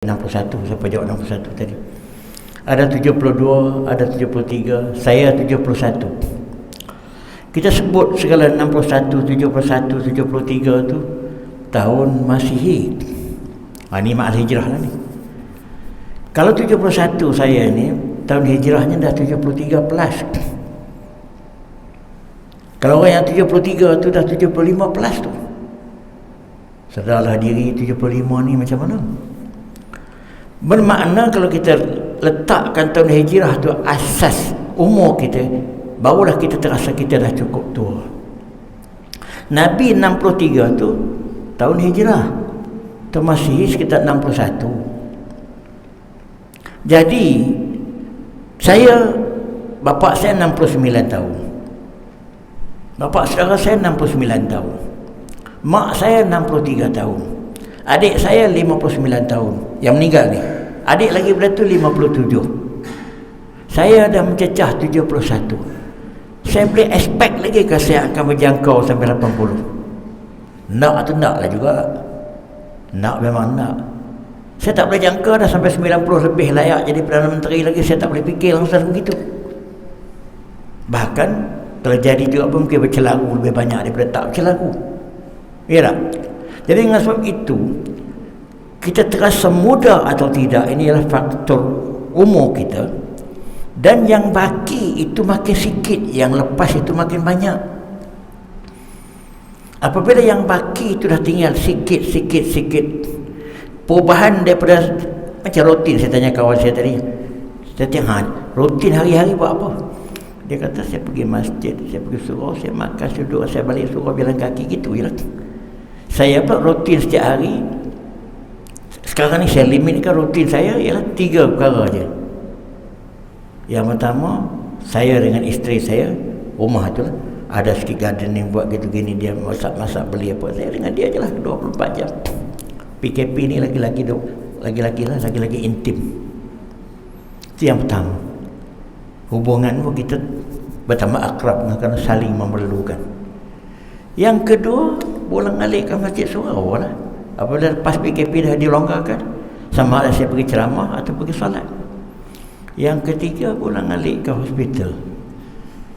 61, siapa jawab 61 tadi? Ada 72, ada 73, saya 71. Kita sebut segala 61, 71, 73 tu tahun Masihi. Ini mak hijrah lah ni. Kalau 71 saya ni, tahun hijrahnya dah 73 plus. Kalau orang yang 73 tu dah 75 plus tu. Sedarlah diri 75 ni macam mana? Bermakna kalau kita letakkan tahun hijrah tu asas umur kita, barulah kita terasa kita dah cukup tua. Nabi 63 tu tahun hijrah, tahun Masihi sekitar 61. Jadi bapa saya 69 tahun, bapa saudara saya 69 tahun, mak saya 63 tahun, adik saya 59 tahun yang meninggal ni. Adik lagi pada tu 57. Saya dah mencecah 71. Saya boleh expect lagi ke saya akan berjangkau sampai 80? Nak atau nak lah juga. Nak memang nak. Saya tak boleh jangka dah sampai 90 lebih layak jadi Perdana Menteri lagi. Saya tak boleh fikir langsung begitu. Bahkan terjadi juga pun mungkin bercelaru lebih banyak daripada tak bercelaru. Ya tak? Jadi dengan sebab itu, kita terasa muda atau tidak, ini adalah faktor umur kita. Dan yang baki itu makin sikit, yang lepas itu makin banyak. Apabila yang baki itu dah tinggal sikit, perubahan daripada macam rutin. Saya tanya kawan saya tadi, saya tanya, rutin hari-hari buat apa? Dia kata, saya pergi masjid, saya pergi surau, saya makan, saya duduk, saya balik surau, jalan kaki, gitu je lah. Saya pun rutin setiap hari. Sekarang ni saya limitkan rutin saya ialah 3 perkara je. Yang pertama, saya dengan isteri saya, rumah tu lah, ada sikit gardening buat gitu gini, dia masak-masak beli apa, saya dengan dia je lah 24 jam. PKP ni lagi-lagi intim. Itu yang pertama. Hubungan pun kita bertambah akrab kerana saling memerlukan. Yang kedua, bolak-balik ke masjid surau lah. Apabila lepas PKP dah dilonggarkan, sama ada saya pergi ceramah atau pergi solat. Yang ketiga, bolak-balik ke hospital.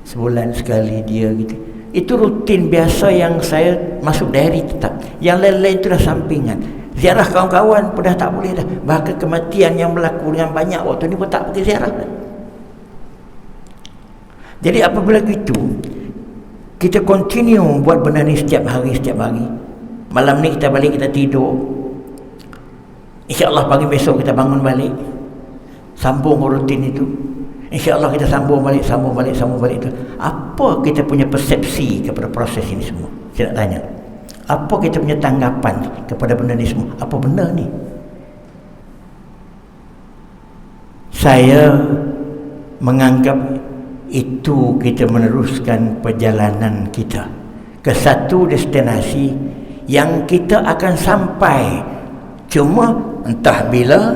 Sebulan sekali dia gitu. Itu rutin biasa yang saya masuk diary tetap. Yang lain-lain itu dah sampingan. Ziarah kawan-kawan pun dah tak boleh dah. Bahkan kematian yang berlaku dengan banyak waktu ni pun tak pergi ziarah dah. Jadi apabila gitu, kita continue buat benda ni setiap hari. Malam ni kita balik, kita tidur, InsyaAllah pagi besok kita bangun balik, sambung rutin itu. InsyaAllah kita sambung balik itu. Apa kita punya persepsi kepada proses ini semua? Saya nak tanya, apa kita punya tanggapan kepada benda ni semua? Apa benda ni? Saya menganggap itu kita meneruskan perjalanan kita ke satu destinasi yang kita akan sampai, cuma entah bila,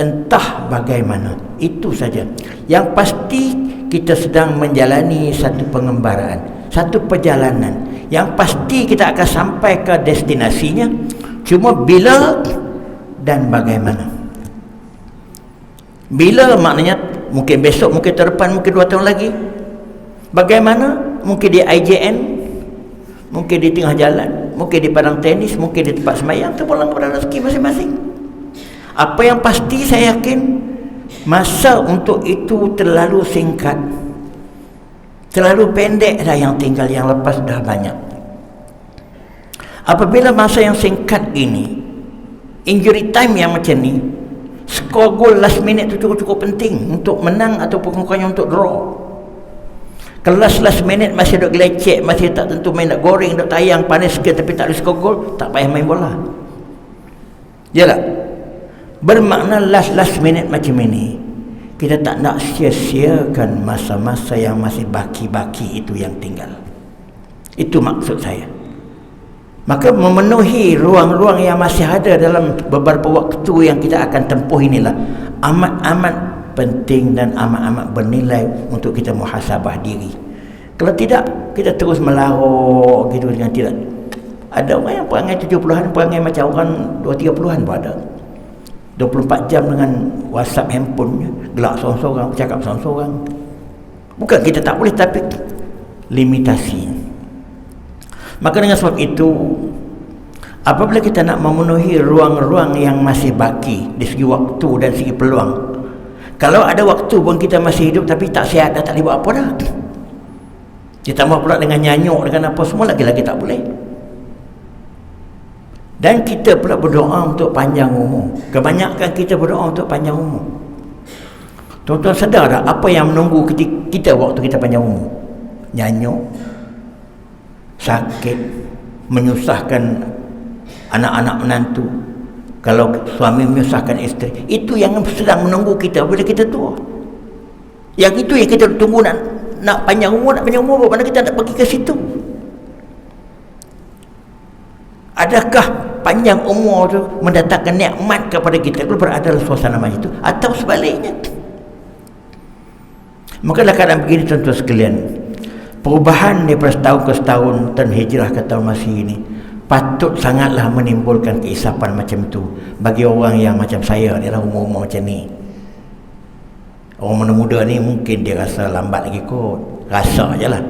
entah bagaimana. Itu saja. Yang pasti kita sedang menjalani satu pengembaraan, satu perjalanan. Yang pasti kita akan sampai ke destinasinya, cuma bila dan bagaimana. Bila maknanya mungkin besok, mungkin tahun depan, mungkin 2 tahun lagi. Bagaimana? Mungkin di IJN, mungkin di tengah jalan, mungkin di padang tenis, mungkin di tempat semayang, terpulang kepada rezeki masing-masing. Apa yang pasti saya yakin, masa untuk itu terlalu singkat, terlalu pendek dah yang tinggal, yang lepas dah banyak. Apabila masa yang singkat ini, injury time yang macam ni, skor gol last minute tu cukup penting untuk menang ataupun bukannya untuk draw. Kalau last minute masih duk gelecek, masih tak tentu main, nak goreng, nak tayang, panas sikit tapi tak ada skor gol, tak payah main bola. Yalah. Bermakna last minute macam ini, kita tak nak sia-siakan masa-masa yang masih baki-baki itu yang tinggal. Itu maksud saya. Maka memenuhi ruang-ruang yang masih ada dalam beberapa waktu yang kita akan tempuh inilah amat-amat penting dan amat-amat bernilai untuk kita muhasabah diri. Kalau tidak, kita terus melarut gitu dengan tidak. Ada orang yang perangai 70-an, perangai macam orang 20-30-an pun ada. 24 jam dengan WhatsApp handphone, gelak seorang-seorang, bercakap seorang-seorang. Bukan kita tak boleh, tapi limitasi. Maka dengan sebab itu, apabila kita nak memenuhi ruang-ruang yang masih baki dari segi waktu dan segi peluang, kalau ada waktu pun kita masih hidup tapi tak sihat, dah tak boleh buat apa dah. Ditambah pula dengan nyanyuk, dengan apa semua, lagi-lagi tak boleh. Dan kita pula berdoa untuk panjang umur. Kebanyakan kita berdoa untuk panjang umur. Tuan-tuan sedar tak apa yang menunggu kita waktu kita panjang umur? Nyanyuk, sakit, menyusahkan anak-anak menantu, kalau suami menyusahkan isteri. Itu yang sedang menunggu kita bila kita tua. Yang itu yang kita tunggu, nak panjang umur, mana kita nak pergi ke situ. Adakah panjang umur tu mendatangkan nikmat kepada kita kalau berada dalam suasana macam itu, atau sebaliknya? Maka dalam keadaan begini, tuan-tuan sekalian, perubahan daripada setahun ke setahun dan hijrah ke tahun masih ini patut sangatlah menimbulkan keisapan macam itu bagi orang yang macam saya, dalam umur-umur macam ni. Orang muda-muda ni mungkin dia rasa lambat lagi kot, rasa je lah.